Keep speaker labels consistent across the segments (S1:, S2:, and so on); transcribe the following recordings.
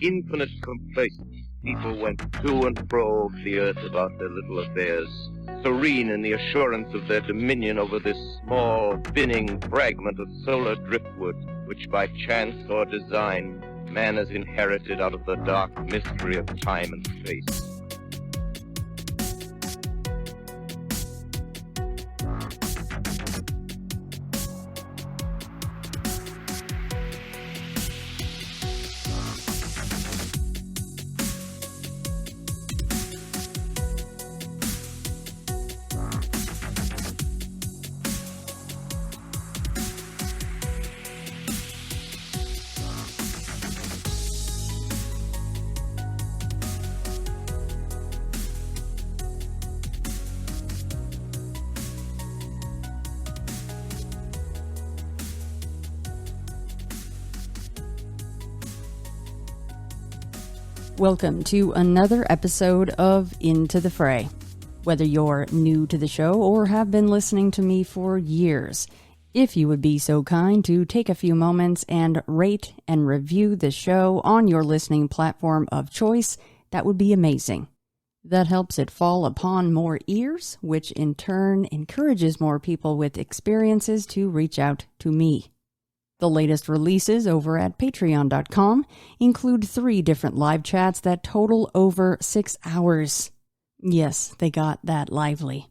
S1: infinite complacence, people went to and fro over the earth about their little affairs, serene in the assurance of their dominion over this small, spinning fragment of solar driftwood, which by chance or design man has inherited out of the dark mystery of time and space.
S2: Welcome to another episode of Into the Fray. Whether you're new to the show or have been listening to me for years, if you would be so kind to take a few moments and rate and review the show on your listening platform of choice, that would be amazing. That helps it fall upon more ears, which in turn encourages more people with experiences to reach out to me. The latest releases over at patreon.com include 3 different live chats that total over 6 hours. Yes, they got that lively.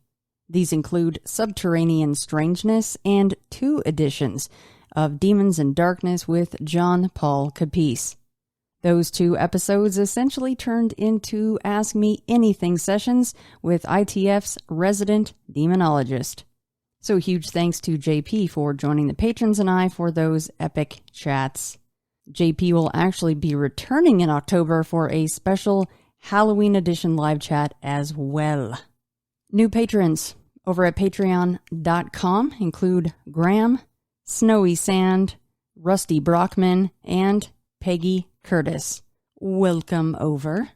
S2: These include Subterranean Strangeness and 2 editions of Demons and Darkness with John Paul Capice. Those 2 episodes essentially turned into Ask Me Anything sessions with ITF's resident demonologist. So huge thanks to JP for joining the patrons and I for those epic chats. JP will actually be returning in October for a special Halloween edition live chat as well. New patrons over at patreon.com include Graham, Snowy Sand, Rusty Brockman, and Peggy Curtis. Welcome over.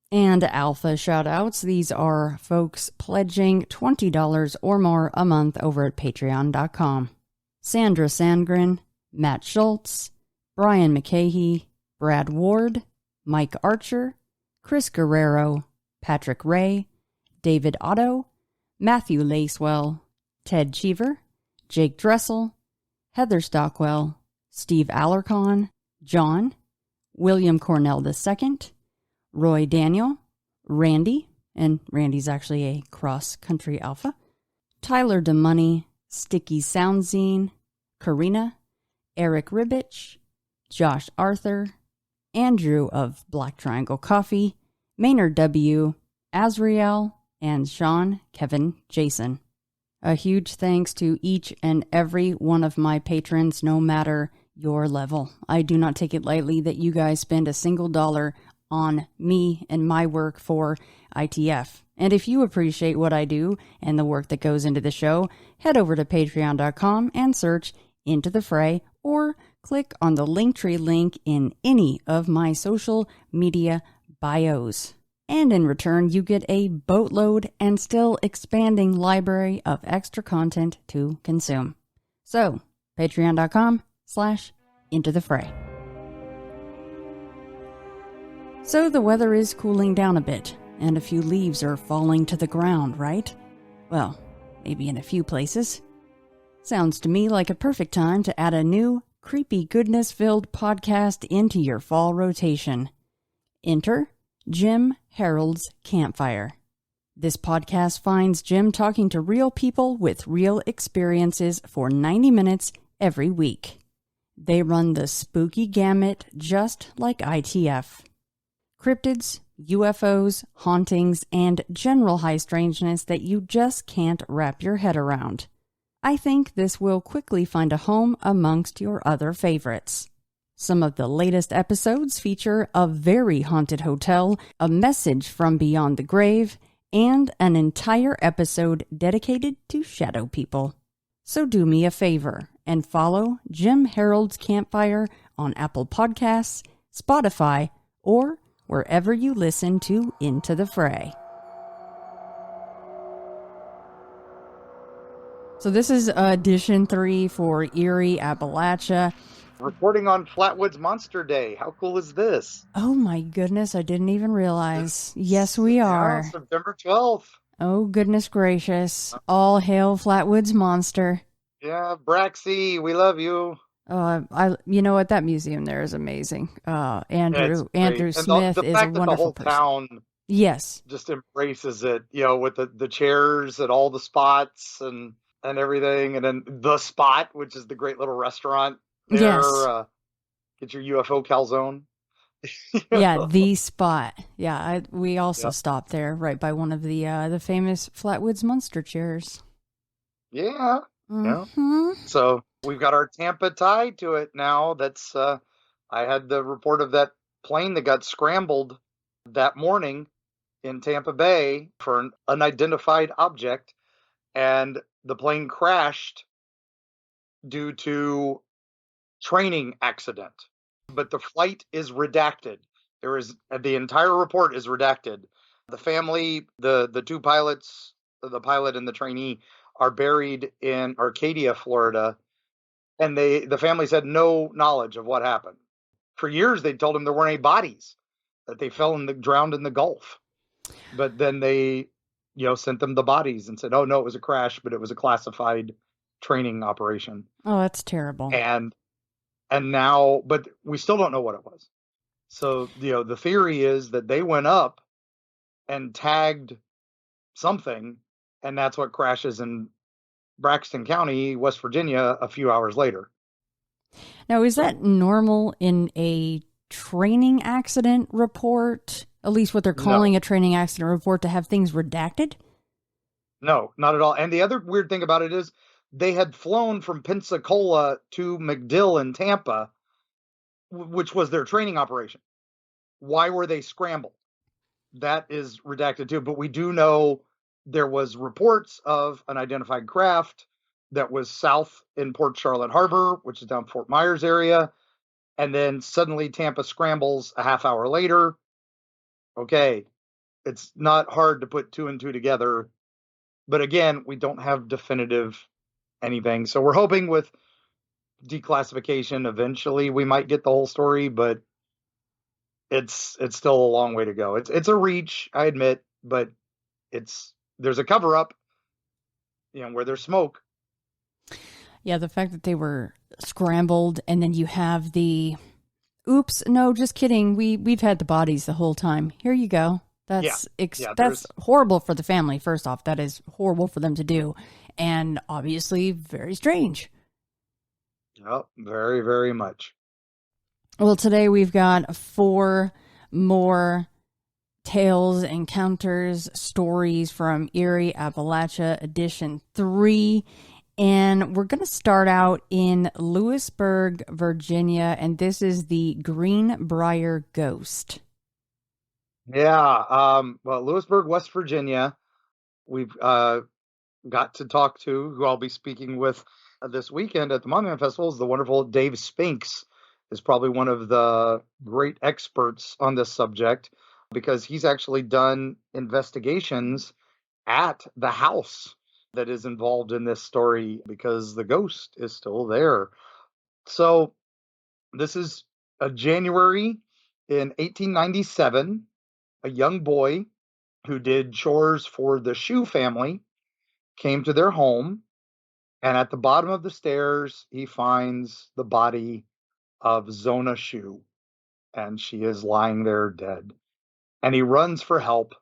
S2: And alpha shoutouts. These are folks pledging $20 or more a month over at patreon.com. Sandra Sandgren, Matt Schultz, Brian McCahey, Brad Ward, Mike Archer, Chris Guerrero, Patrick Ray, David Otto, Matthew Lacewell, Ted Cheever, Jake Dressel, Heather Stockwell, Steve Alarcon, John, William Cornell II, Roy Daniel, Randy, and Randy's actually a cross-country alpha, Tyler DeMoney, Sticky Soundzine, Karina, Eric Ribbich, Josh Arthur, Andrew of Black Triangle Coffee, Maynard W., Azriel, and Sean, Kevin, Jason. A huge thanks to each and every one of my patrons, no matter your level. I do not take it lightly that you guys spend a single dollar on me and my work for ITF. And if you appreciate what I do and the work that goes into the show, head over to patreon.com and search Into the Fray or click on the Linktree link in any of my social media bios. And in return, you get a boatload and still expanding library of extra content to consume. So, patreon.com/Into the Fray. So the weather is cooling down a bit, and a few leaves are falling to the ground, right? Well, maybe in a few places. Sounds to me like a perfect time to add a new, creepy goodness-filled podcast into your fall rotation. Enter Jim Herald's Campfire. This podcast finds Jim talking to real people with real experiences for 90 minutes every week. They run the spooky gamut just like ITF. Cryptids, UFOs, hauntings, and general high strangeness that you just can't wrap your head around. I think this will quickly find a home amongst your other favorites. Some of the latest episodes feature a very haunted hotel, a message from beyond the grave, and an entire episode dedicated to shadow people. So do me a favor and follow Jim Herald's Campfire on Apple Podcasts, Spotify, or wherever you listen to Into the Fray. So this is edition 3 for Eerie Appalachia.
S3: Recording on Flatwoods Monster Day. How cool is this?
S2: Oh my goodness, I didn't even realize. Yes, we are.
S3: Yeah, September 12th.
S2: Oh goodness gracious. All hail Flatwoods Monster.
S3: Yeah, Braxy, we love you.
S2: You know what, that museum there is amazing. Andrew
S3: And
S2: Smith
S3: the
S2: is
S3: fact
S2: a
S3: that
S2: wonderful
S3: the whole
S2: person.
S3: town
S2: Yes.
S3: just embraces it, with the chairs and all the spots and everything, and then the spot, which is the great little restaurant there.
S2: Yes.
S3: Get your UFO calzone.
S2: Yeah, the spot. Yeah, we also stopped there right by one of the famous Flatwoods Monster chairs.
S3: Yeah.
S2: Mm-hmm.
S3: So we've got our Tampa tie to it now. That's I had the report of that plane that got scrambled that morning in Tampa Bay for an unidentified object, and the plane crashed due to training accident. But the flight is redacted. The entire report is redacted. The family, the two pilots, the pilot and the trainee, are buried in Arcadia, Florida, and the families had no knowledge of what happened. For years, they told them there weren't any bodies, that they drowned in the Gulf. But then they, sent them the bodies and said, "Oh no, it was a crash, but it was a classified training operation."
S2: Oh, that's terrible.
S3: And now, but we still don't know what it was. So, the theory is that they went up and tagged something, and that's what crashes in Braxton County, West Virginia, a few hours later.
S2: Now, is that normal in a training accident report? At least what they're calling a training accident report, to have things redacted?
S3: No, not at all. And the other weird thing about it is they had flown from Pensacola to MacDill in Tampa, which was their training operation. Why were they scrambled? That is redacted too. But we do know there was reports of an identified craft that was south in Port Charlotte Harbor, which is down Fort Myers area. And then suddenly Tampa scrambles a half hour later. Okay, it's not hard to put two and two together. But again, we don't have definitive anything. So we're hoping with declassification eventually we might get the whole story, but it's still a long way to go. It's a reach, I admit, but there's a cover up, where there's smoke.
S2: Yeah, the fact that they were scrambled, and then you have the oops, no, just kidding. We've had the bodies the whole time. Here you go. That's horrible for the family. First off, that is horrible for them to do, and obviously very strange.
S3: Yep, very, very much.
S2: Well, today we've got 4 more tales, encounters, stories from Eerie Appalachia Edition 3. And we're going to start out in Lewisburg, Virginia, and this is the Greenbrier Ghost.
S3: Yeah, well, Lewisburg, West Virginia, we've got to talk to, who I'll be speaking with this weekend at the Monument Festival, is the wonderful Dave Spinks. Is probably one of the great experts on this subject, because he's actually done investigations at the house that is involved in this story, because the ghost is still there. So this is a January in 1897. A young boy who did chores for the Shoe family came to their home, and at the bottom of the stairs, he finds the body of Zona Shoe, and she is lying there dead. And he runs for help.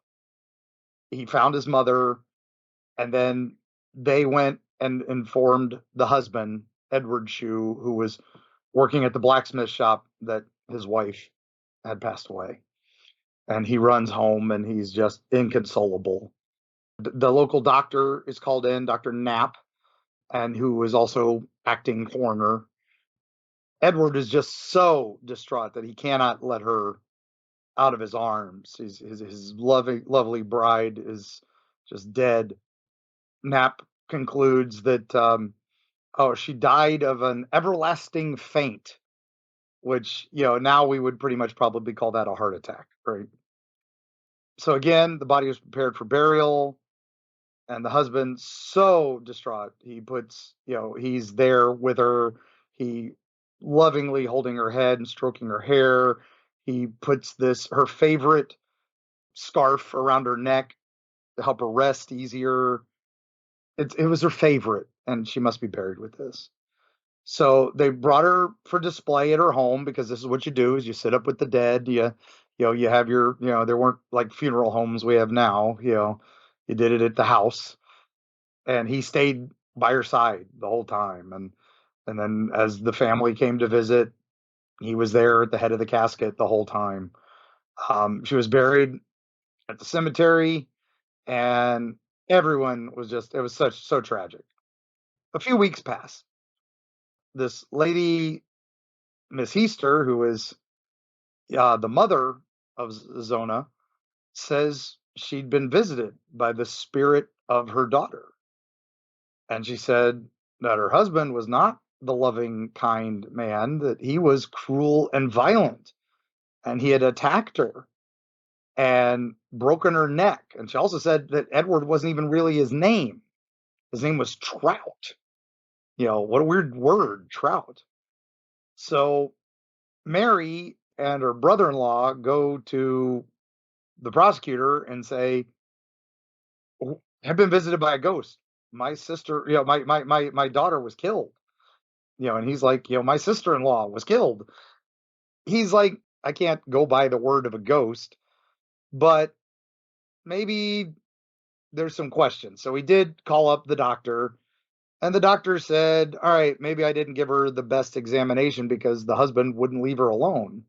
S3: He found his mother, and then they went and informed the husband, Edward Shoe, who was working at the blacksmith shop, that his wife had passed away. And he runs home, and he's just inconsolable. The local doctor is called in, Dr. Knapp, and who is also acting coroner. Edward is just so distraught that he cannot let her out of his arms. His lovely bride is just dead. Knapp concludes that she died of an everlasting faint, which now we would pretty much probably call that a heart attack, right? So again, the body was prepared for burial, and the husband, so distraught, he puts, he's there with her. He lovingly holding her head and stroking her hair. He puts her favorite scarf around her neck to help her rest easier. It was her favorite, and she must be buried with this. So they brought her for display at her home, because this is what you do: is you sit up with the dead. You have your, there weren't like funeral homes we have now. You did it at the house, and he stayed by her side the whole time. And then as the family came to visit, he was there at the head of the casket the whole time. She was buried at the cemetery, and everyone was it was so tragic. A few weeks passed. This lady, Miss Heaster, who is the mother of Zona, says she'd been visited by the spirit of her daughter. And she said that her husband was not the loving, kind man, that he was cruel and violent, and he had attacked her and broken her neck. And she also said that Edward wasn't even really his name. His name was Trout. What a weird word, Trout. So Mary and her brother-in-law go to the prosecutor and say, "I've been visited by a ghost. My sister, my daughter was killed." And he's like, "My sister-in-law was killed." He's like, "I can't go by the word of a ghost, but maybe there's some questions." So he did call up the doctor, and the doctor said, "All right, maybe I didn't give her the best examination because the husband wouldn't leave her alone."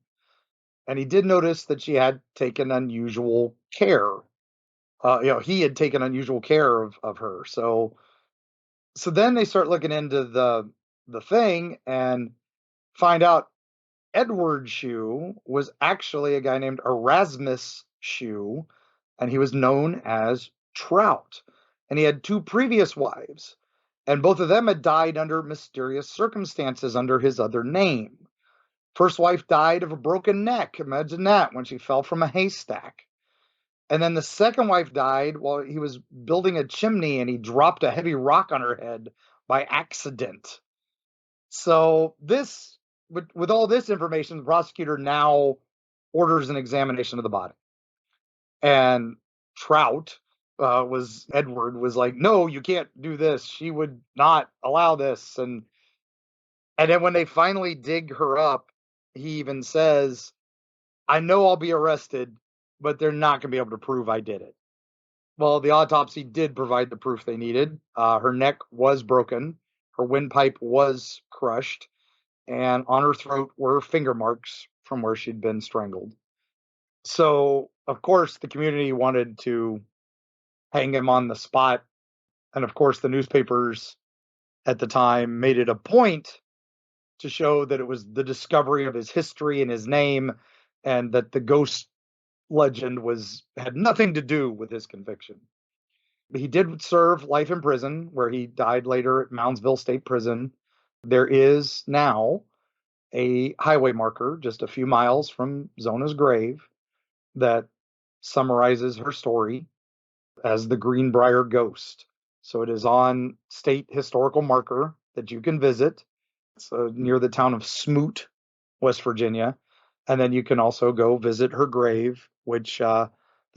S3: And he did notice that she had taken unusual care. He had taken unusual care of her. So then they start looking into the thing and find out Edward Shue was actually a guy named Erasmus Shue, and he was known as Trout. And he had 2 previous wives, and both of them had died under mysterious circumstances under his other name. First wife died of a broken neck. Imagine that, when she fell from a haystack. And then the second wife died while he was building a chimney, and he dropped a heavy rock on her head by accident. So with all this information, the prosecutor now orders an examination of the body. And Trout, Edward was like, "No, you can't do this. She would not allow this." And then when they finally dig her up, he even says, "I know I'll be arrested, but they're not going to be able to prove I did it." Well, the autopsy did provide the proof they needed. Her neck was broken. Her windpipe was crushed. And on her throat were finger marks from where she'd been strangled. So, of course, the community wanted to hang him on the spot. And, of course, the newspapers at the time made it a point to show that it was the discovery of his history and his name, and that the ghost legend had nothing to do with his conviction. He did serve life in prison, where he died later at Moundsville State Prison. There is now a highway marker just a few miles from Zona's grave that summarizes her story as the Greenbrier Ghost. So it is on state historical marker that you can visit. It's near the town of Smoot, West Virginia. And then you can also go visit her grave, which the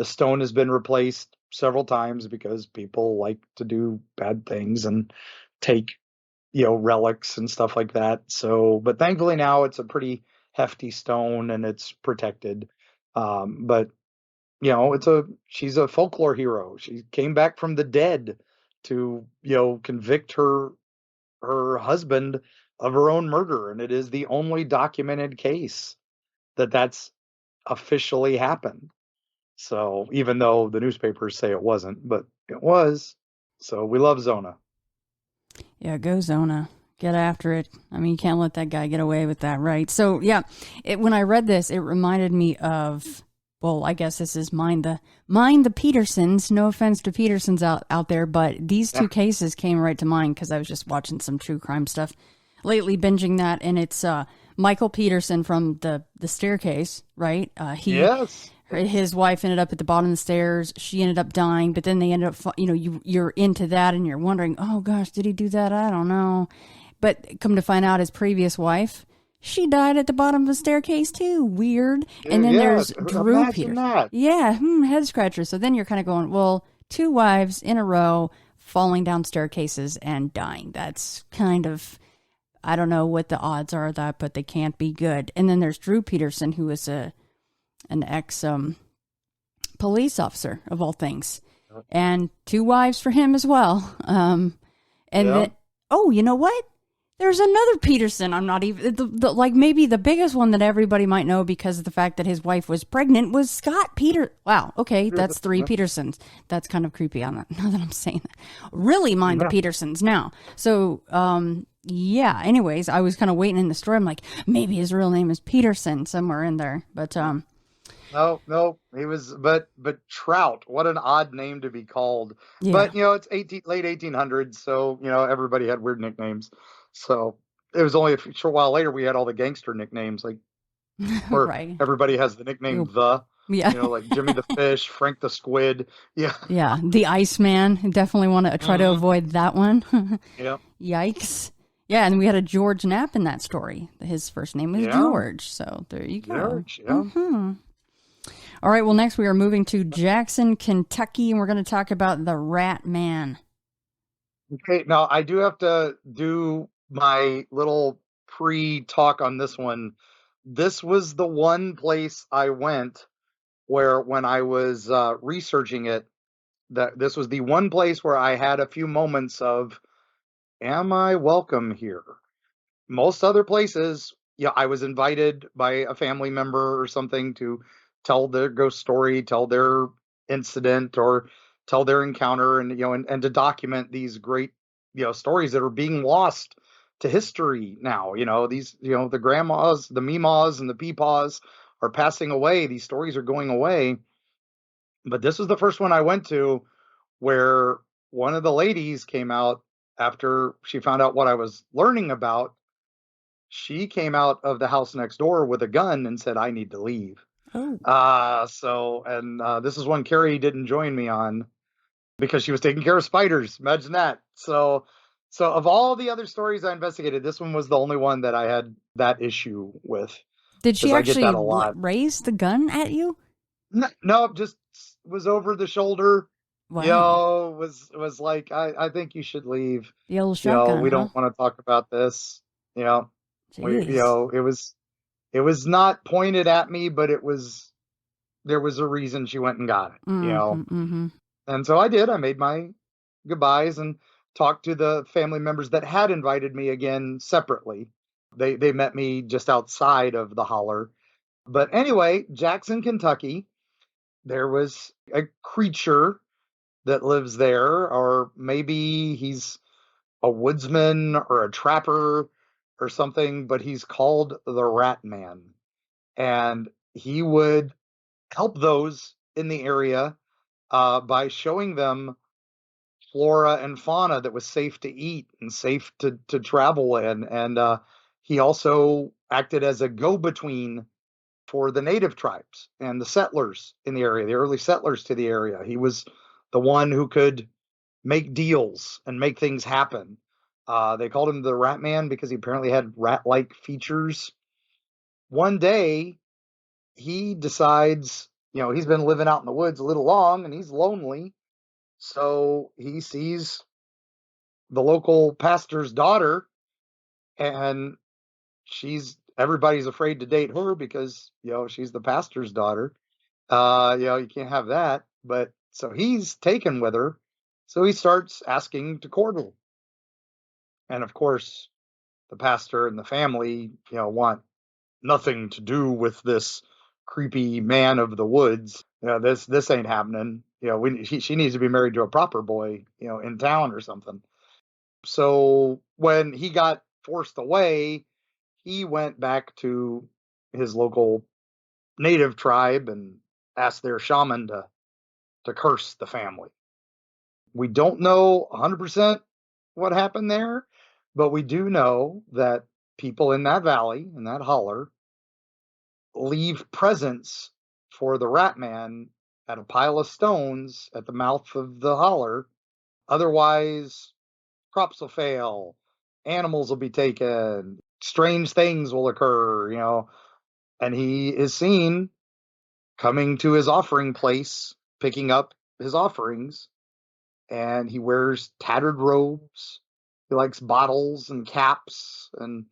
S3: stone has been replaced several times because people like to do bad things and take relics and stuff like that. So, but thankfully now it's a pretty hefty stone and it's protected. But she's a folklore hero. She came back from the dead to, convict her husband of her own murder. And it is the only documented case that's officially happened. So even though the newspapers say it wasn't, but it was. So we love Zona.
S2: Yeah, go Zona. Get after it. I mean, you can't let that guy get away with that, right? So, yeah, when I read this, it reminded me of, well, I guess this is Mind the Petersons. No offense to Petersons out there, but these 2 cases came right to mind because I was just watching some true crime stuff lately, binging that, and it's Michael Peterson from the Staircase, right?
S3: Yes.
S2: His wife ended up at the bottom of the stairs. She ended up dying, but then they ended up, you're into that and you're wondering, oh gosh, did he do that? I don't know. But come to find out, his previous wife She died at the bottom of a staircase too. Weird. And then
S3: Yeah,
S2: there's Drew
S3: imagine
S2: Peters.
S3: that.
S2: Yeah, head scratcher. So then you're kind of going, well, 2 wives in a row falling down staircases and dying. That's kind of, I don't know what the odds are of that, but they can't be good. And then there's Drew Peterson, who is an ex police officer of all things, and 2 wives for him as well. And then, oh, you know what? There's another Peterson. I'm not even like maybe the biggest one that everybody might know because of the fact that his wife was pregnant was Scott Peter. Wow. Okay. That's 3 Petersons. That's kind of creepy on that. Now that I'm saying that, really mind the Petersons now. So, yeah. Anyways, I was kind of waiting in the story. I'm like, maybe his real name is Peterson somewhere in there, but,
S3: No, he was, but Trout, what an odd name to be called.
S2: Yeah.
S3: But, it's late 1800s. So, everybody had weird nicknames. So it was only a short while later we had all the gangster nicknames, like, or
S2: right.
S3: Everybody has the nickname
S2: Yeah.
S3: like Jimmy the Fish, Frank the Squid. Yeah.
S2: Yeah. The Iceman. Definitely want to try to avoid that one.
S3: Yeah.
S2: Yikes. Yeah. And we had a George Knapp in that story. His first name was George. So there you go.
S3: George, yeah.
S2: All right. Well, next we are moving to Jackson, Kentucky, and we're going to talk about the Rat Man.
S3: Okay. Now I do have to do my little pre-talk on this one. This was the one place I went where when I was researching it, that this was the one place where I had a few moments of, am I welcome here? Most other places, I was invited by a family member or something to tell their ghost story, tell their incident, or tell their encounter, and and to document these great stories that are being lost to history now. These the grandmas, the meemaws, and the peepaws are passing away. These stories are going away. But this was the first one I went to where one of the ladies came out after she found out what I was learning about. She came out of the house next door with a gun and said, I need to leave. This is one Carrie didn't join me on because she was taking care of spiders. Imagine that. So of all the other stories I investigated, this one was the only one that I had that issue with.
S2: Did she actually raise the gun at you?
S3: No, just was over the shoulder.
S2: Wow.
S3: Was like, I think you should leave.
S2: The old shotgun,
S3: we don't want to talk about this.
S2: Jeez.
S3: It was not pointed at me, but there was a reason she went and got it. And so I did. I made my goodbyes and talked to the family members that had invited me again separately. They met me just outside of the holler. But anyway, Jackson, Kentucky, there was a creature that lives there, or maybe he's a woodsman or a trapper or something, but he's called the Rat Man. And he would help those in the area by showing them flora and fauna that was safe to eat and safe to travel in. And he also acted as a go-between for the native tribes and the settlers in the area, the early settlers to the area. He was the one who could make deals and make things happen. They called him the Rat Man because he apparently had rat-like features. One day, he decides, he's been living out in the woods a little long and he's lonely. So he sees the local pastor's daughter, and everybody's afraid to date her because, she's the pastor's daughter. You can't have that. But so he's taken with her. So he starts asking to court her. And of course, the pastor and the family, want nothing to do with this creepy man of the woods. This ain't happening. She needs to be married to a proper boy, in town or something. So when he got forced away, he went back to his local native tribe and asked their shaman to curse the family. We don't know 100% what happened there, but we do know that people in that valley, in that holler, leave presents for the Rat Man at a pile of stones at the mouth of the holler. Otherwise, crops will fail, animals will be taken, strange things will occur, and he is seen coming to his offering place, picking up his offerings, and he wears tattered robes. He likes bottles and caps, and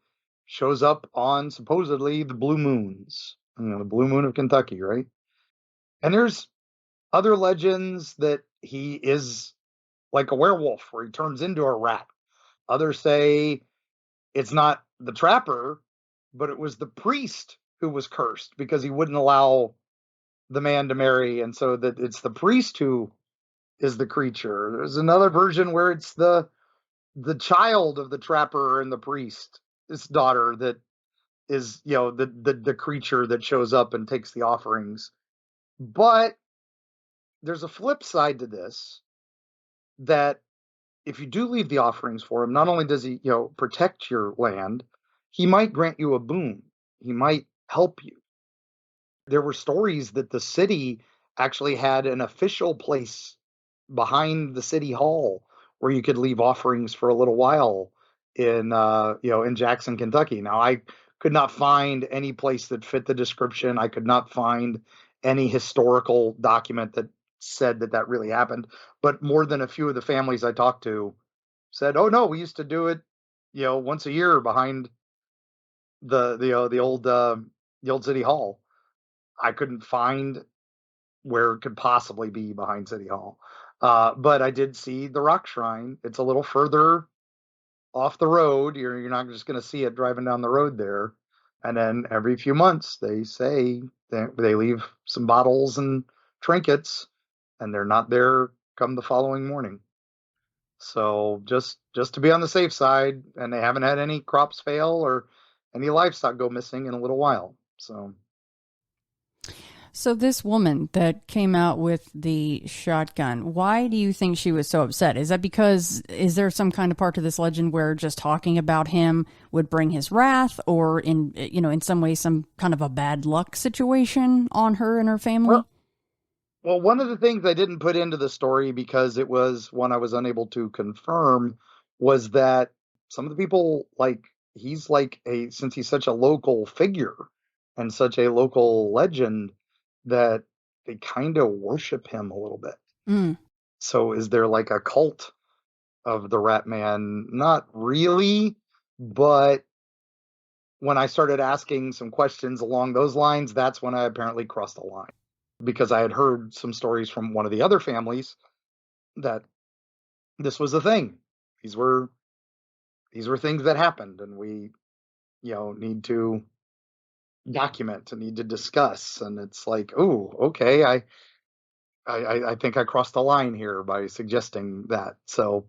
S3: shows up on supposedly the blue moons, the blue moon of Kentucky, right? And there's other legends that he is like a werewolf, where he turns into a rat. Others say it's not the trapper, but it was the priest who was cursed because he wouldn't allow the man to marry, and so that it's the priest who is the creature. There's another version where it's the child of the trapper and the priest, his daughter, that is the creature that shows up and takes the offerings. But there's a flip side to this, that if you do leave the offerings for him, not only does he protect your land, he might grant you a boon. He might help you. There were stories that the city actually had an official place behind the city hall where you could leave offerings for a little while in Jackson, Kentucky. Now, I could not find any place that fit the description. I could not find any historical document that said that really happened. But more than a few of the families I talked to said, "Oh no, we used to do it, once a year behind the old city hall." I couldn't find where it could possibly be behind City Hall. But I did see the rock shrine. It's a little further off the road. You're not just going to see it driving down the road there. And then every few months, they say they leave some bottles and trinkets, and they're not there come the following morning. So just to be on the safe side, and they haven't had any crops fail or any livestock go missing in a little while.
S2: So this woman that came out with the shotgun, why do you think she was so upset? Is that because, is there some kind of part to this legend where just talking about him would bring his wrath, or in some way, some kind of a bad luck situation on her and her family?
S3: Well, one of the things I didn't put into the story, because it was one I was unable to confirm, was that some of the people, since he's such a local figure and such a local legend, that they kind of worship him a little bit.
S2: Mm.
S3: So is there like a cult of the Rat Man? Not really, but when I started asking some questions along those lines, that's when I apparently crossed the line, because I had heard some stories from one of the other families that this was a thing. These were things that happened, and we need to document and need to discuss. And it's like, oh, okay, I think I crossed the line here by suggesting that. So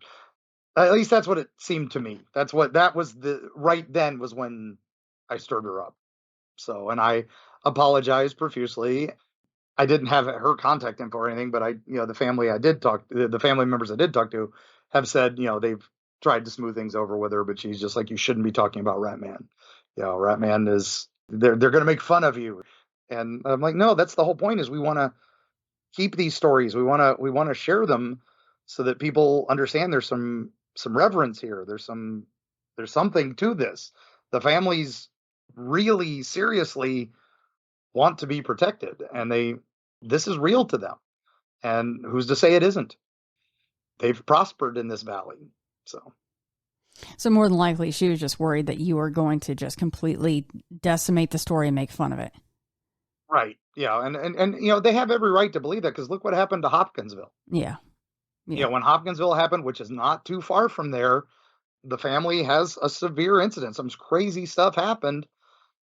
S3: at least that's what it seemed to me. That was right then was when I stirred her up. So, and I apologize profusely. I didn't have her contact info or anything, but the family the family members I did talk to have said, they've tried to smooth things over with her, but she's just like, you shouldn't be talking about Ratman. Ratman is, they're going to make fun of you. And I'm like, no, that's the whole point, is we want to keep these stories. We want to share them so that people understand there's some reverence here. There's something to this. The families really seriously want to be protected, and this is real to them. And who's to say it isn't? They've prospered in this valley.
S2: So more than likely, she was just worried that you were going to just completely decimate the story and make fun of it.
S3: Right. Yeah. And they have every right to believe that, because look what happened to Hopkinsville.
S2: Yeah.
S3: When Hopkinsville happened, which is not too far from there, the family has a severe incident. Some crazy stuff happened.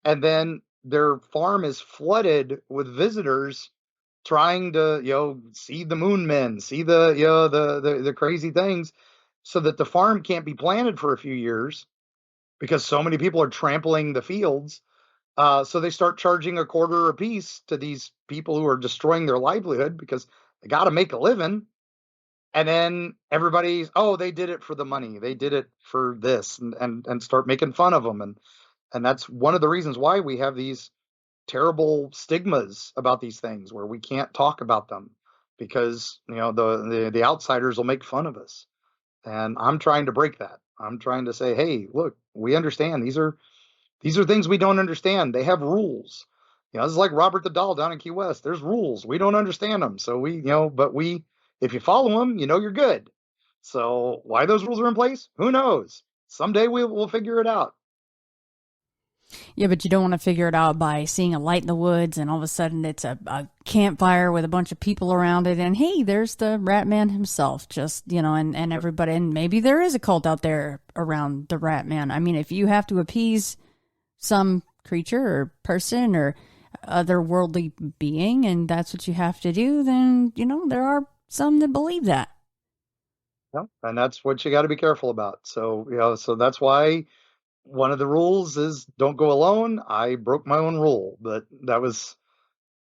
S3: And then their farm is flooded with visitors trying to, see the moon men, see the crazy things, so that the farm can't be planted for a few years because so many people are trampling the fields. So they start charging a quarter a piece to these people who are destroying their livelihood, because they got to make a living. And then everybody's, oh, they did it for the money. They did it for this, and start making fun of them. And that's one of the reasons why we have these terrible stigmas about these things, where we can't talk about them, because the outsiders will make fun of us. And I'm trying to break that. I'm trying to say, hey, look, we understand these are These are things we don't understand. They have rules. This is like Robert the Doll down in Key West. There's rules. We don't understand them. So if you follow them, you're good. So why those rules are in place, who knows? Someday we'll figure it out.
S2: Yeah, but you don't want to figure it out by seeing a light in the woods and all of a sudden it's a campfire with a bunch of people around it and hey, there's the Rat Man himself, just, and everybody, and maybe there is a cult out there around the Rat Man. I mean, if you have to appease some creature or person or otherworldly being and that's what you have to do, then, there are some that believe that.
S3: Yeah, and that's what you got to be careful about. So, so that's why one of the rules is don't go alone. I broke my own rule, but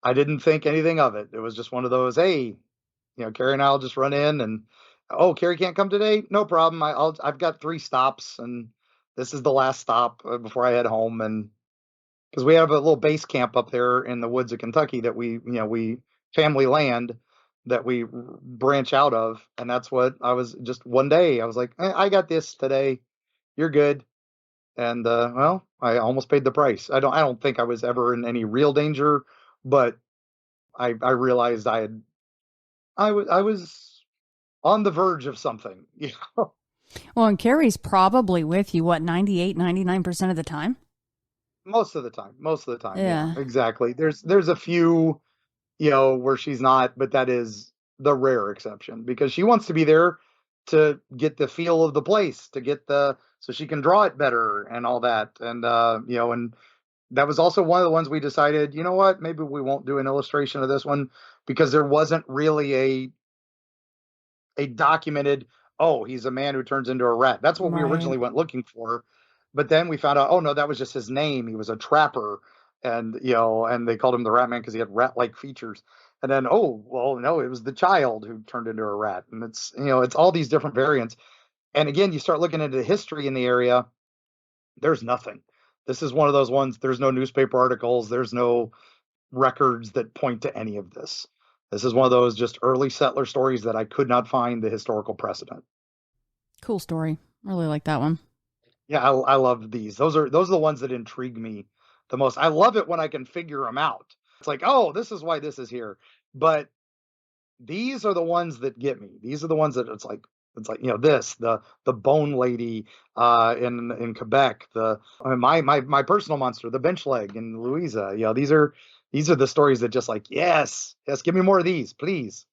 S3: I didn't think anything of it. It was just one of those, hey, Carrie and I'll just run in and, oh, Carrie can't come today? No problem. I've got 3 stops and this is the last stop before I head home. And because we have a little base camp up there in the woods of Kentucky that we family land that we branch out of. And that's what I was just one day. I was like, I got this today. You're good. And well, I almost paid the price. I don't think I was ever in any real danger, but I realized I was on the verge of something.
S2: Well, and Carrie's probably with you, what, 98, 99% of the time?
S3: Most of the time.
S2: Yeah.
S3: Exactly. There's a few, where she's not, but that is the rare exception because she wants to be there to get the feel of the place, so she can draw it better and all that. And, and that was also one of the ones we decided, you know what, maybe we won't do an illustration of this one because there wasn't really a documented, oh, he's a man who turns into a rat. That's what we originally went looking for. But then we found out, oh no, that was just his name. He was a trapper. And, and they called him the Rat Man because he had rat-like features. And then, oh, well, no, it was the child who turned into a rat. And it's, it's all these different variants. And again, you start looking into the history in the area, there's nothing. This is one of those ones, there's no newspaper articles, there's no records that point to any of this. This is one of those just early settler stories that I could not find the historical precedent.
S2: Cool story. Really like that one.
S3: Yeah, I love these. Those are the ones that intrigue me the most. I love it when I can figure them out. It's like, oh, this is why this is here. But these are the ones that get me. These are the ones that it's like this, the bone lady in Quebec, my personal monster, the bench leg in Louisa. These are the stories that just like, yes, give me more of these, please.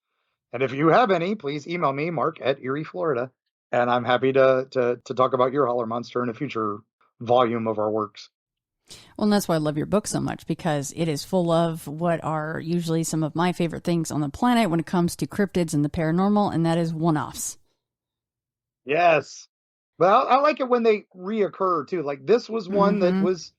S3: And if you have any, please email me, Mark at Eerie, Florida, and I'm happy to talk about your holler monster in a future volume of our works.
S2: Well, and that's why I love your book so much, because it is full of what are usually some of my favorite things on the planet when it comes to cryptids and the paranormal, and that is one-offs.
S3: Yes. Well, I like it when they reoccur too. Like this was one that was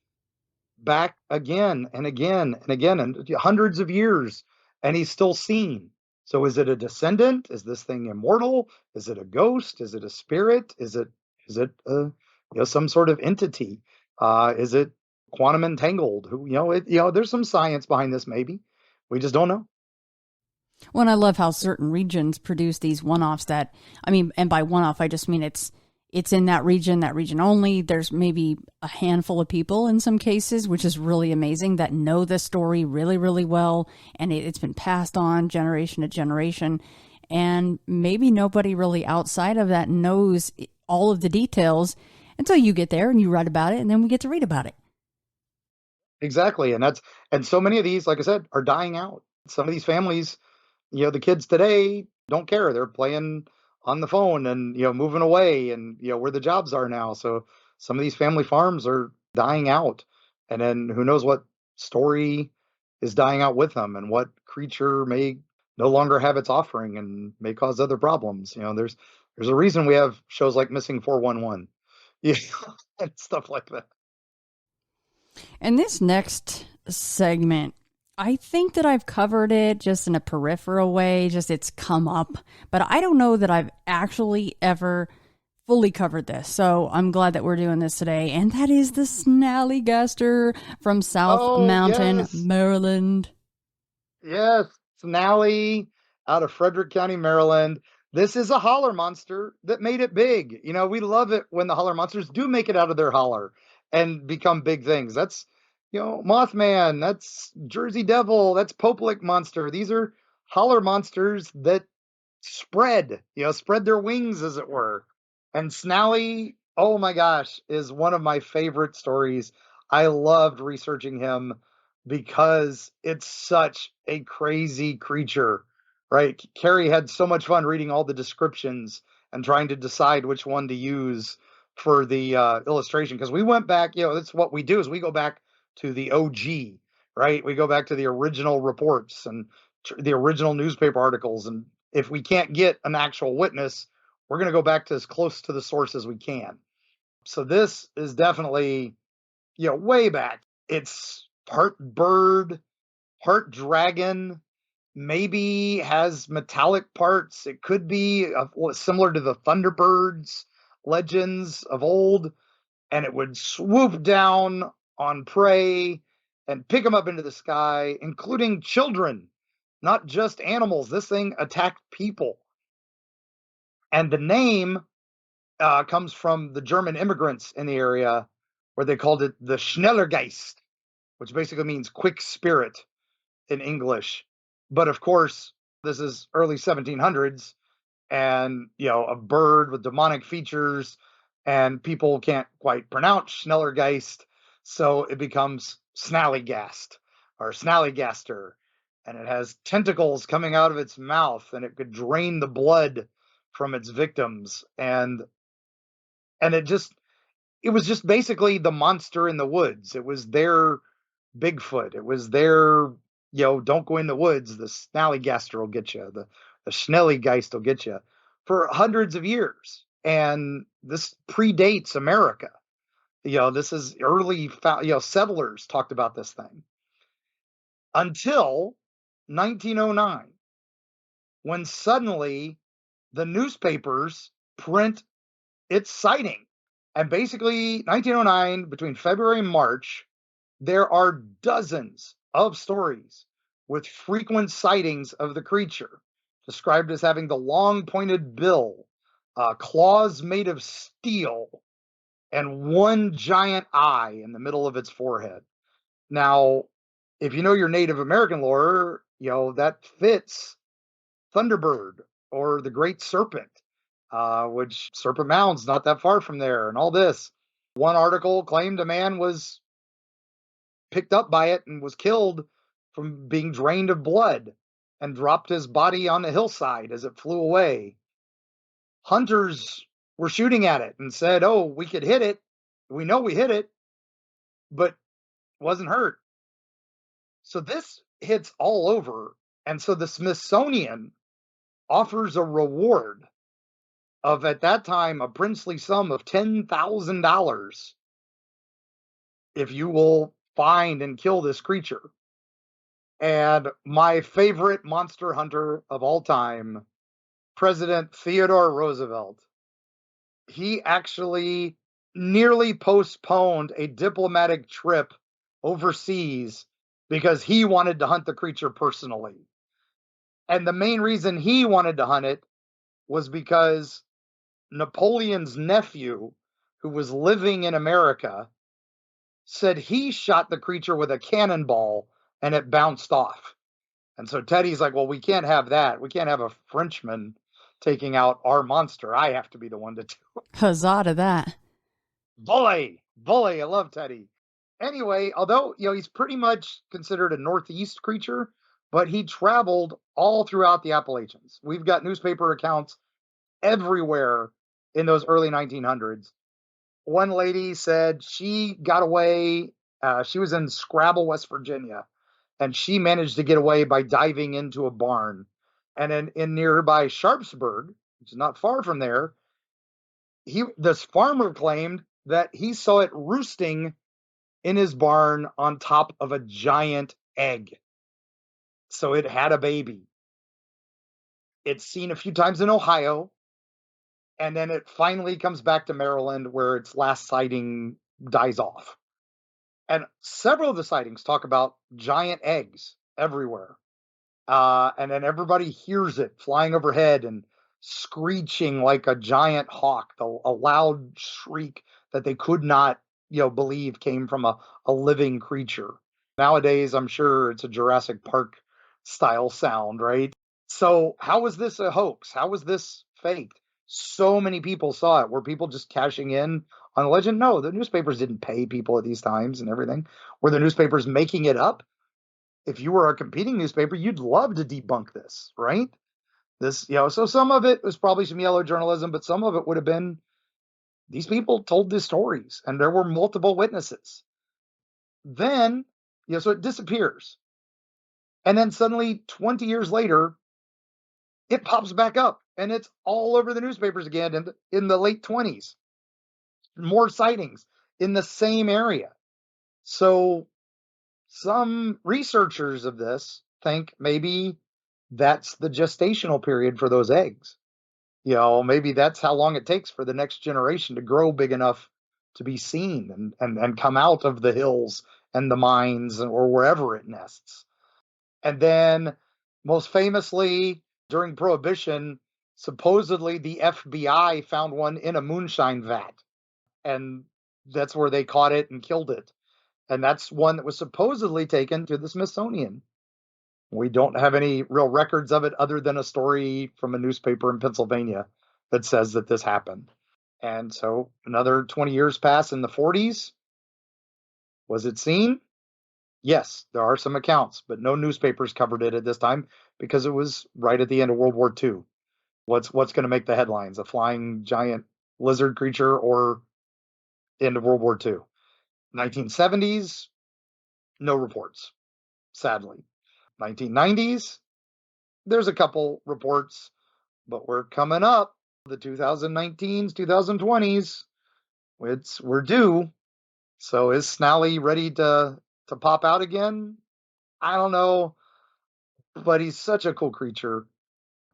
S3: back again and again and again and hundreds of years, and he's still seen. So is it a descendant? Is this thing immortal? Is it a ghost? Is it a spirit? Is it some sort of entity? Is it quantum entangled? There's some science behind this. Maybe we just don't know.
S2: Well, and I love how certain regions produce these one-offs that, I mean, and by one-off, I just mean it's in that region only. There's maybe a handful of people in some cases, which is really amazing, that know the story really, really well. And it's been passed on generation to generation. And maybe nobody really outside of that knows all of the details until you get there and you write about it, and then we get to read about it.
S3: Exactly. And so many of these, like I said, are dying out. Some of these families, the kids today don't care. They're playing on the phone and, moving away and, where the jobs are now. So some of these family farms are dying out. And then who knows what story is dying out with them and what creature may no longer have its offering and may cause other problems. There's a reason we have shows like Missing 411, and stuff like that.
S2: And this next segment, I think that I've covered it just in a peripheral way, just it's come up, but I don't know that I've actually ever fully covered this. So I'm glad that we're doing this today. And that is the Snallygaster from South Mountain, yes. Maryland.
S3: Yes, Snally out of Frederick County, Maryland. This is a holler monster that made it big. We love it when the holler monsters do make it out of their holler. and become big things. That's, Mothman, that's Jersey Devil, that's Popelick Monster. These are holler monsters that spread their wings, as it were. And Snally, oh my gosh, is one of my favorite stories. I loved researching him because it's such a crazy creature, right? Carrie had so much fun reading all the descriptions and trying to decide which one to use for the illustration. Because we went back, that's what we do, is we go back to the OG, right? We go back to the original reports and the original newspaper articles. And if we can't get an actual witness, we're going to go back to as close to the source as we can. So this is definitely, way back. It's part bird, part dragon, maybe has metallic parts. It could be similar to the Thunderbirds legends of old, and it would swoop down on prey and pick them up into the sky, including children, not just animals. This thing attacked people. And the name comes from the German immigrants in the area, where they called it the Snallygaster, which basically means quick spirit in English. But of course, this is early 1700s, and a bird with demonic features, and people can't quite pronounce Snallygeist, so it becomes Snallygaster or Snallygaster, and it has tentacles coming out of its mouth, and it could drain the blood from its victims, and it was just basically the monster in the woods. It was their Bigfoot. It was their, don't go in the woods. The Snallygaster will get you. The Snallygeist will get you for hundreds of years. And this predates America. This is early, settlers talked about this thing until 1909, when suddenly the newspapers print its sighting. And basically, 1909, between February and March, there are dozens of stories with frequent sightings of the creature, described as having the long pointed bill, claws made of steel, and one giant eye in the middle of its forehead. Now, if you know your Native American lore, that fits Thunderbird or the Great Serpent, which Serpent Mound's not that far from there, and all this. One article claimed a man was picked up by it and was killed from being drained of blood, and dropped his body on the hillside as it flew away. Hunters were shooting at it and said, "Oh, we could hit it. We know we hit it, but wasn't hurt." So this hits all over. And so the Smithsonian offers a reward of, at that time, a princely sum of $10,000 if you will find and kill this creature. And my favorite monster hunter of all time, President Theodore Roosevelt, he actually nearly postponed a diplomatic trip overseas because he wanted to hunt the creature personally. And the main reason he wanted to hunt it was because Napoleon's nephew, who was living in America, said he shot the creature with a cannonball and it bounced off. And so Teddy's like, "Well, we can't have that. We can't have a Frenchman taking out our monster. I have to be the one to do it."
S2: Huzzah to that.
S3: Bully. I love Teddy. Anyway, although, he's pretty much considered a Northeast creature, but he traveled all throughout the Appalachians. We've got newspaper accounts everywhere in those early 1900s. One lady said she got away. She was in Scrabble, West Virginia, and she managed to get away by diving into a barn. And in nearby Sharpsburg, which is not far from there, this farmer claimed that he saw it roosting in his barn on top of a giant egg. So it had a baby. It's seen a few times in Ohio, and then it finally comes back to Maryland, where its last sighting dies off. And several of the sightings talk about giant eggs everywhere. And then everybody hears it flying overhead and screeching like a giant hawk, a loud shriek that they could not believe came from a living creature. Nowadays, I'm sure it's a Jurassic Park style sound, right? So how was this a hoax? How was this faked? So many people saw it. Were people just cashing in on the legend? No, the newspapers didn't pay people at these times and everything. Were the newspapers making it up? If you were a competing newspaper, you'd love to debunk this, right? So some of it was probably some yellow journalism, but some of it would have been these people told these stories and there were multiple witnesses. Then, so it disappears. And then suddenly 20 years later, it pops back up and it's all over the newspapers again in the late 20s. More sightings in the same area. So some researchers of this think maybe that's the gestational period for those eggs. Maybe that's how long it takes for the next generation to grow big enough to be seen and come out of the hills and the mines or wherever it nests. And then most famously during Prohibition, supposedly the FBI found one in a moonshine vat. And that's where they caught it and killed it. And that's one that was supposedly taken to the Smithsonian. We don't have any real records of it other than a story from a newspaper in Pennsylvania that says that this happened. And so another 20 years pass in the 40s. Was it seen? Yes, there are some accounts, but no newspapers covered it at this time because it was right at the end of World War II. What's going to make the headlines? A flying giant lizard creature or end of World War II? 1970s, no reports, sadly. 1990s, there's a couple reports, but we're coming up. The 2019s, 2020s, we're due. So is Snally ready to pop out again? I don't know, but he's such a cool creature.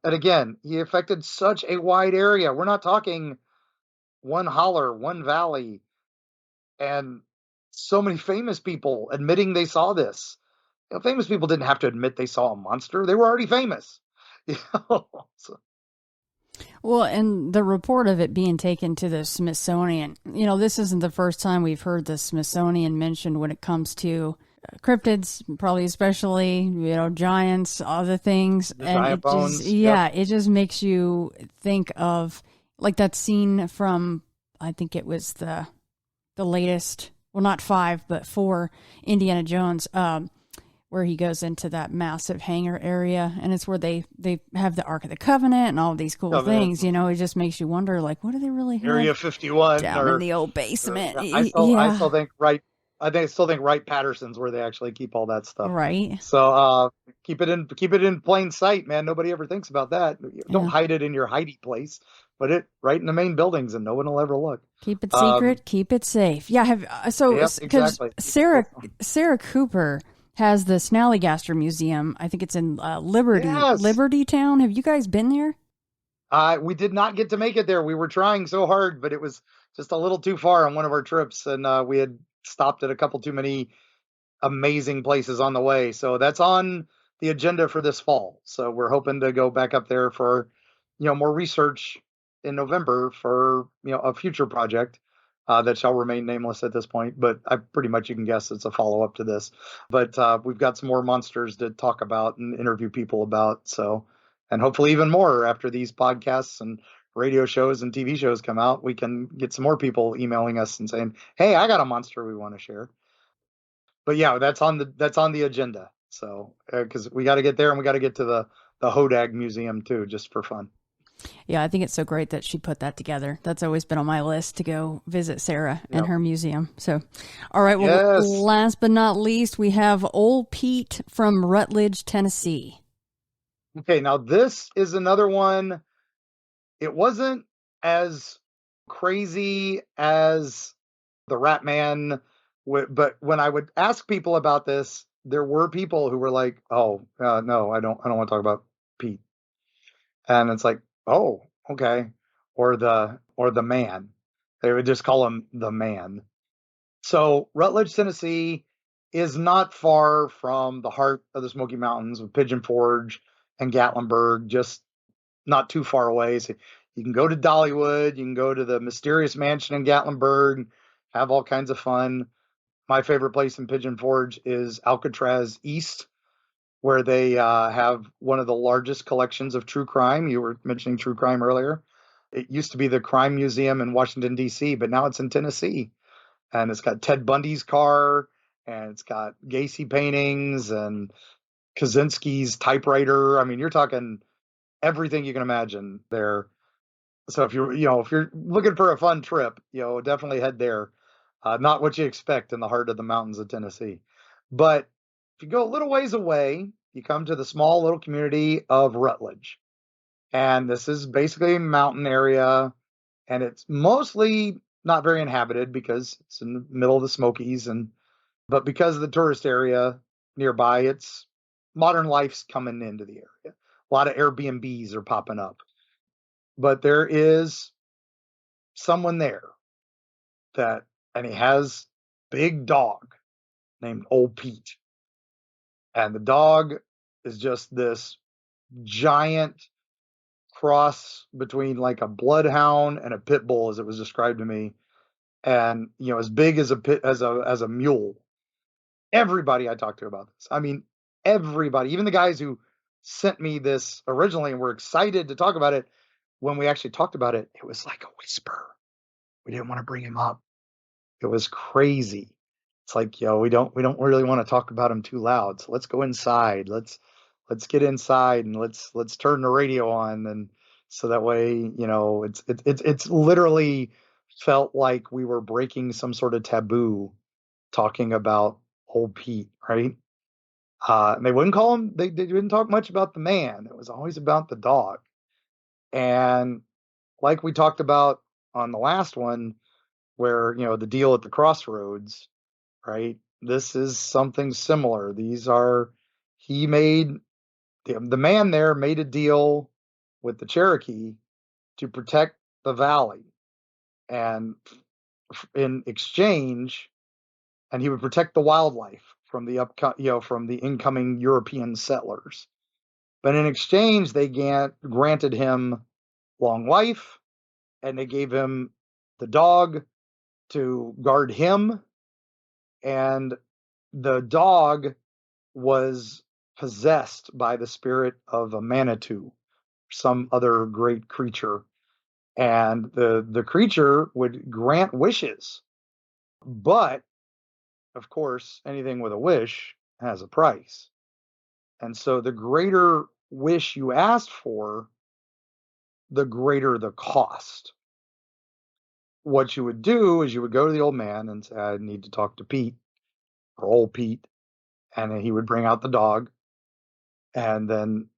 S3: And again, he affected such a wide area. We're not talking one holler, one valley, and so many famous people admitting they saw this. Famous people didn't have to admit they saw a monster. They were already famous. So.
S2: Well, and the report of it being taken to the Smithsonian, this isn't the first time we've heard the Smithsonian mentioned when it comes to cryptids, probably especially, giants, other things.
S3: The giant bones.
S2: It just makes you think of like that scene from, I think it was the latest, well, not 5, but 4 Indiana Jones, where he goes into that massive hangar area, and it's where they have the Ark of the Covenant and all of these cool things. It just makes you wonder, like, what do they really have?
S3: Area 51
S2: down in the old basement.
S3: I still think Wright Patterson's where they actually keep all that stuff.
S2: Right.
S3: So keep it in plain sight, man. Nobody ever thinks about that. Don't hide it in your hidey place. Put it right in the main buildings, and no one will ever look.
S2: Keep it secret. Keep it safe. Yeah. Because
S3: exactly.
S2: Sarah Cooper has the Snallygaster Museum. I think it's in Liberty Town. Have you guys been there?
S3: We did not get to make it there. We were trying so hard, but it was just a little too far on one of our trips, and we had stopped at a couple too many amazing places on the way. So that's on the agenda for this fall. So we're hoping to go back up there for, more research in November for, a future project. That shall remain nameless at this point, but pretty much you can guess it's a follow-up to this. But we've got some more monsters to talk about and interview people about. So, and hopefully even more after these podcasts and radio shows and TV shows come out, we can get some more people emailing us and saying, "Hey, I got a monster we want to share." But yeah, that's on the agenda. So because we got to get there and we got to get to the Hodag Museum too, just for fun.
S2: Yeah, I think it's so great that she put that together. That's always been on my list to go visit Sarah and her museum. So, all right. Well, last but not least, we have Old Pete from Rutledge, Tennessee.
S3: Okay, now this is another one. It wasn't as crazy as the Rat Man, but when I would ask people about this, there were people who were like, "Oh, no, I don't want to talk about Pete," and it's like, "Oh, okay," or the man. They would just call him the man. So Rutledge, Tennessee is not far from the heart of the Smoky Mountains with Pigeon Forge and Gatlinburg, just not too far away. So you can go to Dollywood, you can go to the mysterious mansion in Gatlinburg, have all kinds of fun. My favorite place in Pigeon Forge is Alcatraz East, where they have one of the largest collections of true crime. You were mentioning true crime earlier. It used to be the Crime Museum in Washington, D.C., but now it's in Tennessee. And it's got Ted Bundy's car, and it's got Gacy paintings and Kaczynski's typewriter. I mean, you're talking everything you can imagine there. So if you're looking for a fun trip, definitely head there. Not what you expect in the heart of the mountains of Tennessee. But if you go a little ways away, you come to the small little community of Rutledge. And this is basically a mountain area, and it's mostly not very inhabited because it's in the middle of the Smokies, but because of the tourist area nearby, it's modern life's coming into the area. A lot of Airbnbs are popping up. But there is someone there and he has big dog named Old Pete. And the dog is just this giant cross between like a bloodhound and a pit bull, as it was described to me. And, as big as a mule. Everybody I talked to about this, I mean, everybody, even the guys who sent me this originally and were excited to talk about it, when we actually talked about it, it was like a whisper. We didn't want to bring him up. It was crazy. It's like, we don't really want to talk about him too loud. So let's go inside. Let's get inside and let's turn the radio on, and so that way, it's literally felt like we were breaking some sort of taboo talking about Old Pete, right? And they wouldn't call him. They didn't talk much about the man. It was always about the dog. And like we talked about on the last one, where the deal at the crossroads, right? This is something similar. He made the man there made a deal with the Cherokee to protect the valley, and in exchange, and he would protect the wildlife from the incoming European settlers. But in exchange, they granted him long life, and they gave him the dog to guard him, and the dog was possessed by the spirit of a Manitou, some other great creature, and the creature would grant wishes. But of course, anything with a wish has a price. And so the greater wish you asked for, the greater the cost. What you would do is you would go to the old man and say, I need to talk to Pete, or Old Pete. And then he would bring out the dog. And then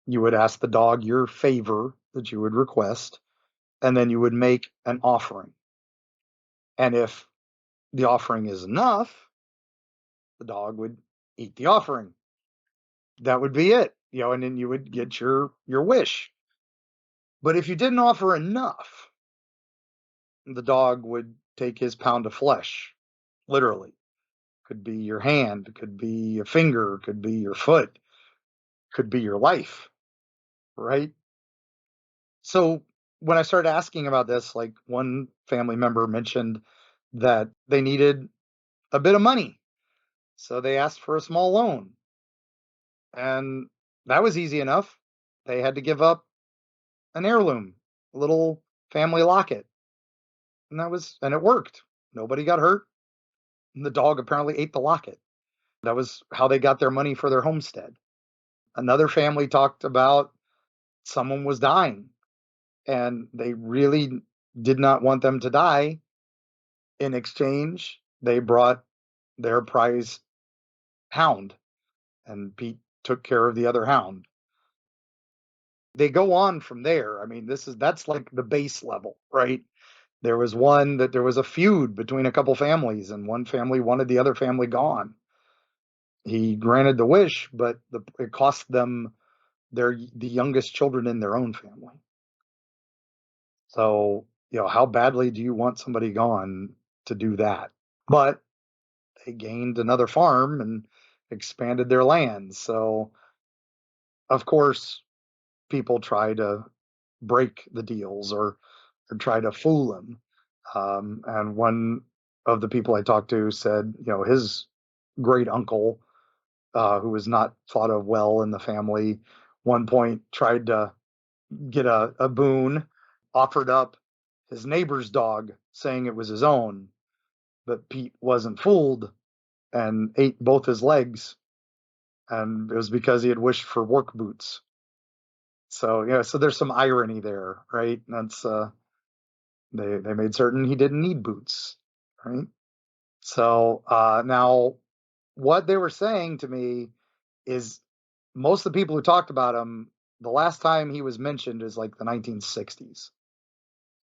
S3: you would ask the dog your favor that you would request. And then you would make an offering. And if the offering is enough, the dog would eat the offering. That would be it, and then you would get your wish. But if you didn't offer enough, the dog would take his pound of flesh, literally. Could be your hand, could be a finger, could be your foot, could be your life, right? So when I started asking about this, like one family member mentioned that they needed a bit of money. So they asked for a small loan. And that was easy enough. They had to give up an heirloom, a little family locket. And it worked. Nobody got hurt. And the dog apparently ate the locket. That was how they got their money for their homestead. Another family talked about someone was dying, and they really did not want them to die. In exchange, they brought their prize hound, and Pete took care of the other hound. They go on from there. I mean, that's like the base level, right? There was a feud between a couple families, and one family wanted the other family gone. He granted the wish, but it cost them the youngest children in their own family. So, how badly do you want somebody gone to do that? But they gained another farm and expanded their land. So, of course, people try to break the deals or try to fool them. And one of the people I talked to said, his great uncle, who was not thought of well in the family, one point tried to get a boon, offered up his neighbor's dog, saying it was his own, but Pete wasn't fooled and ate both his legs, and it was because he had wished for work boots. So so there's some irony there, right? That's they made certain he didn't need boots, right? So now, what they were saying to me is most of the people who talked about him, the last time he was mentioned is like the 1960s.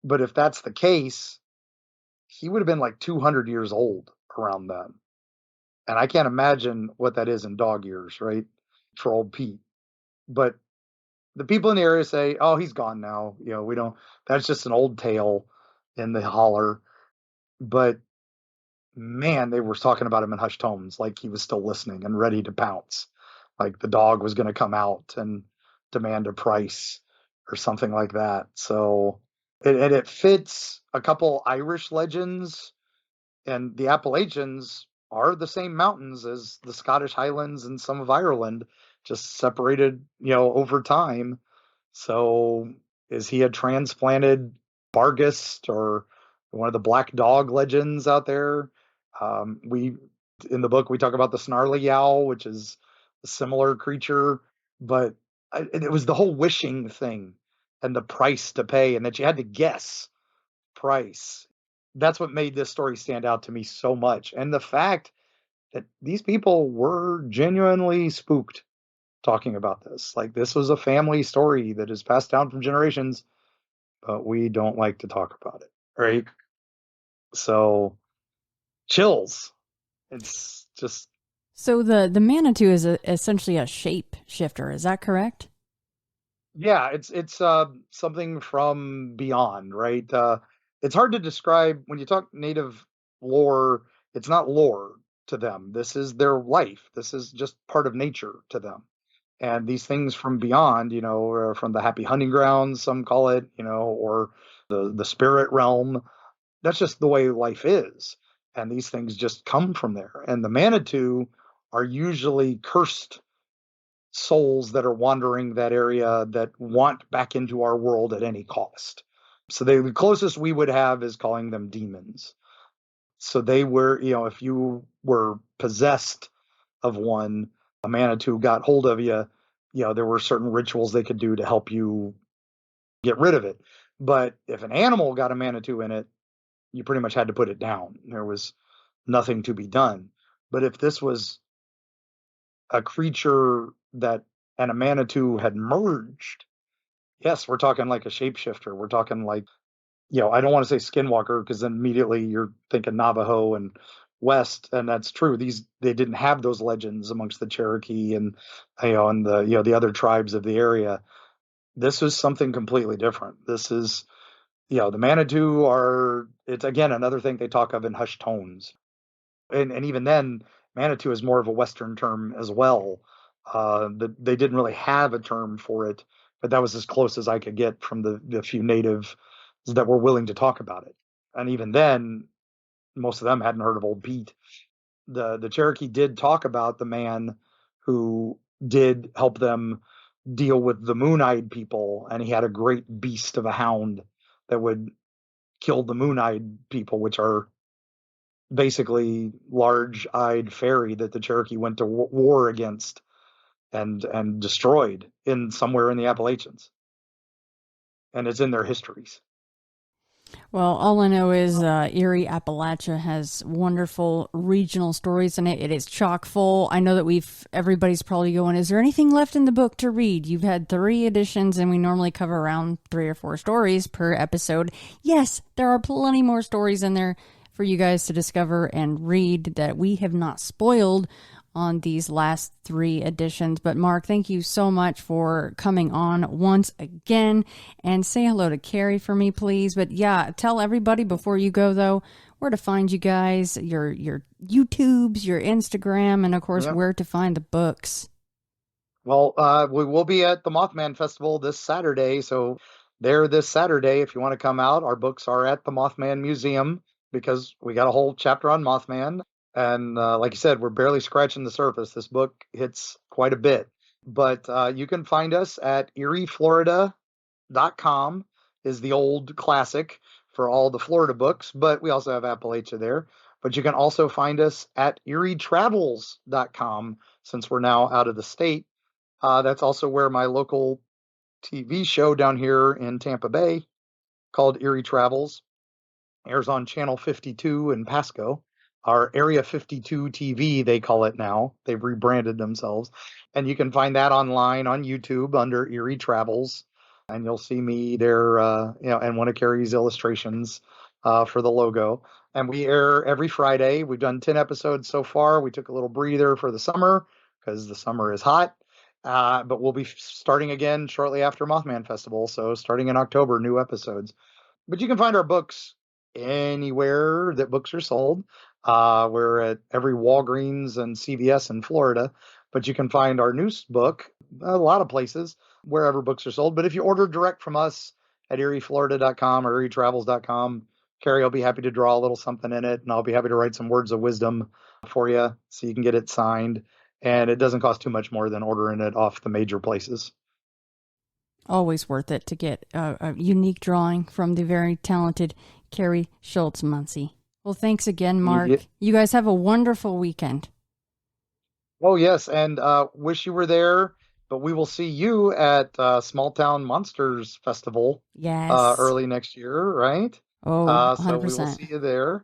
S3: But if that's the case, he would have been like 200 years old around then. And I can't imagine what that is in dog years, right? For old Pete. But the people in the area say, oh, he's gone now. We don't, that's just an old tale in the holler. But man, they were talking about him in hushed tones, like he was still listening and ready to pounce. Like the dog was going to come out and demand a price or something like that. So it fits a couple Irish legends, and the Appalachians are the same mountains as the Scottish Highlands and some of Ireland, just separated, over time. So is he a transplanted Bargist or one of the black dog legends out there? In the book, we talk about the Snarlygow, which is a similar creature, but it was the whole wishing thing and the price to pay, and that you had to guess price. That's what made this story stand out to me so much. And the fact that these people were genuinely spooked talking about this. Like, this was a family story that is passed down from generations, but we don't like to talk about it, right? So, chills. It's just...
S2: So the Manitou is essentially a shape shifter. Is that correct?
S3: Yeah, it's something from beyond, right? It's hard to describe when you talk native lore. It's not lore to them. This is their life. This is just part of nature to them. And these things from beyond, or from the happy hunting grounds, some call it, or the spirit realm. That's just the way life is. And these things just come from there. And the Manitou are usually cursed souls that are wandering that area that want back into our world at any cost. So the closest we would have is calling them demons. So they were, if you were possessed of one, a Manitou got hold of you, there were certain rituals they could do to help you get rid of it. But if an animal got a Manitou in it, you pretty much had to put it down. There was nothing to be done. But if this was a creature that and a Manitou had merged, yes, we're talking like a shapeshifter. We're talking like, I don't want to say skinwalker because then immediately you're thinking Navajo and West, and that's true. They didn't have those legends amongst the Cherokee and and the other tribes of the area. This was something completely different. This is the Manitou it's again another thing they talk of in hushed tones. And even then, Manitou is more of a Western term as well. They didn't really have a term for it, but that was as close as I could get from the few natives that were willing to talk about it. And even then, most of them hadn't heard of Old Pete. The Cherokee did talk about the man who did help them deal with the moon-eyed people, and he had a great beast of a hound that would kill the moon-eyed people, which are basically large-eyed fairy that the Cherokee went to war against and destroyed in somewhere in the Appalachians. And it's in their histories.
S2: Well, all I know is Eerie Appalachia has wonderful regional stories in it. It is chock full. I know that everybody's probably going, is there anything left in the book to read? You've had 3 editions, and we normally cover around 3 or 4 stories per episode. Yes, there are plenty more stories in there for you guys to discover and read that we have not spoiled on these last 3 editions. But Mark, thank you so much for coming on once again, and say hello to Carrie for me, please. But yeah, tell everybody before you go though, where to find you guys, your YouTubes, your Instagram, and of course, where to find the books.
S3: Well, we will be at the Mothman Festival this Saturday. So there this Saturday, if you want to come out, our books are at the Mothman Museum because we got a whole chapter on Mothman. And like you said, we're barely scratching the surface. This book hits quite a bit. But you can find us at eerieflorida.com is the old classic for all the Florida books, but we also have Appalachia there. But you can also find us at eerietravels.com since we're now out of the state. That's also where my local TV show down here in Tampa Bay called Eerie Travels airs on Channel 52 in Pasco. Our Area 52 TV, they call it now. They've rebranded themselves. And you can find that online on YouTube under Eerie Travels. And you'll see me there, and one of Carrie's illustrations for the logo. And we air every Friday. We've done 10 episodes so far. We took a little breather for the summer because the summer is hot. But we'll be starting again shortly after Mothman Festival. So starting in October, new episodes. But you can find our books anywhere that books are sold. We're at every Walgreens and CVS in Florida. But you can find our new book a lot of places, wherever books are sold. But if you order direct from us at eerieflorida.com or eerietravels.com, Carrie will be happy to draw a little something in it, and I'll be happy to write some words of wisdom for you so you can get it signed. And it doesn't cost too much more than ordering it off the major places.
S2: Always worth it to get a unique drawing from the very talented Carrie Schultz Muncy. Well, thanks again, Mark. You guys have a wonderful weekend.
S3: Oh, yes, and wish you were there, but we will see you at Small Town Monsters Festival early next year, right?
S2: Oh, 100%.
S3: So we will see you there.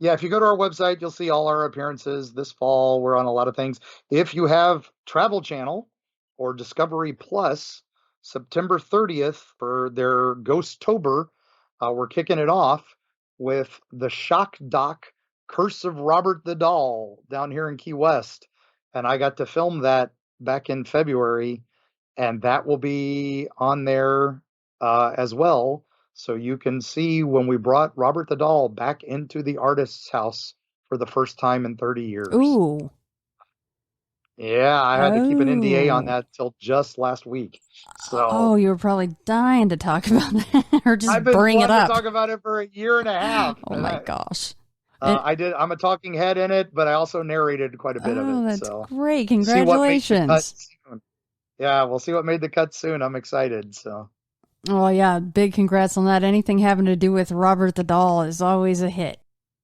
S3: Yeah, if you go to our website, you'll see all our appearances this fall. We're on a lot of things. If you have Travel Channel or Discovery Plus, September 30th for their Ghosttober, we're kicking it off with the shock doc Curse of Robert the Doll down here in Key West. And I got to film that back in February, and that will be on there as well. So you can see when we brought Robert the Doll back into the artist's house for the first time in 30 years.
S2: Ooh.
S3: Yeah, I had to keep an NDA on that till just last week. So
S2: you were probably dying to talk about that or just bring it up.
S3: I've been wanting to talk about it for a year and a half.
S2: Oh my gosh.
S3: I'm a talking head in it, but I also narrated quite a bit of it.
S2: That's great. Congratulations.
S3: Yeah, we'll see what made the cut soon. I'm excited. So.
S2: Oh, yeah. Big congrats on that. Anything having to do with Robert the Doll is always a hit.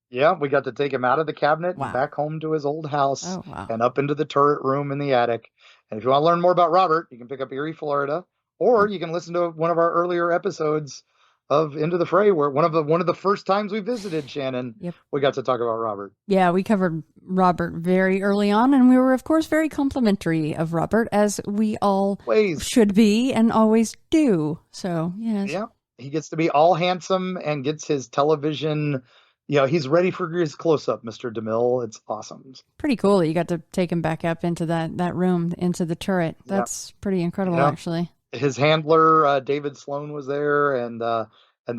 S3: Yeah, we got to take him out of the cabinet and back home to his old house and up into the turret room in the attic. And if you want to learn more about Robert, you can pick up Eerie, Florida, or you can listen to one of our earlier episodes of Into the Fray, where one of the first times we visited Shannon, we got to talk about Robert.
S2: Yeah, we covered Robert very early on, and we were, of course, very complimentary of Robert, as we all should be and always do. So, yes.
S3: Yeah, he gets to be all handsome and gets his television. He's ready for his close-up, Mr. DeMille. It's awesome.
S2: Pretty cool that you got to take him back up into that room, into the turret. That's pretty incredible, actually.
S3: His handler, David Sloan, was there, and the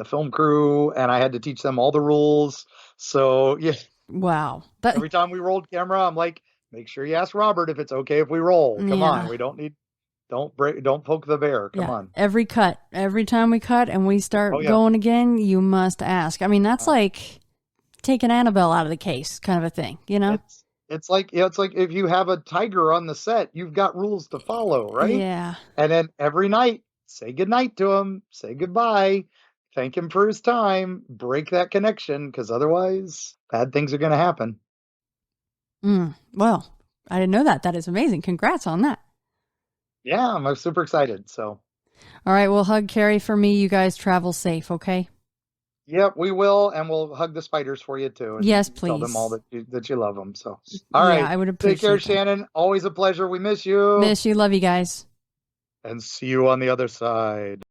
S3: film crew, and I had to teach them all the rules. So, yeah.
S2: Wow.
S3: Every time we rolled camera, I'm like, make sure you ask Robert if it's okay if we roll. Come on. We don't poke the bear. Come on.
S2: Every time we cut and we start going again, you must ask. I mean, that's like taking Annabelle out of the case kind of a thing,
S3: It's like if you have a tiger on the set, you've got rules to follow, right?
S2: Yeah.
S3: And then every night, say goodnight to him, say goodbye, thank him for his time, break that connection, because otherwise bad things are going to happen.
S2: Well, I didn't know that. That is amazing. Congrats on that.
S3: Yeah, I'm super excited. So.
S2: All right, well, hug Carrie for me. You guys travel safe, okay?
S3: Yep, we will, and we'll hug the spiders for you too.
S2: Yes, please.
S3: Tell them all that you love them. So, all right,
S2: I would appreciate.
S3: Take care,
S2: that.
S3: Shannon. Always a pleasure. We miss you.
S2: Miss you. Love you guys.
S3: And see you on the other side.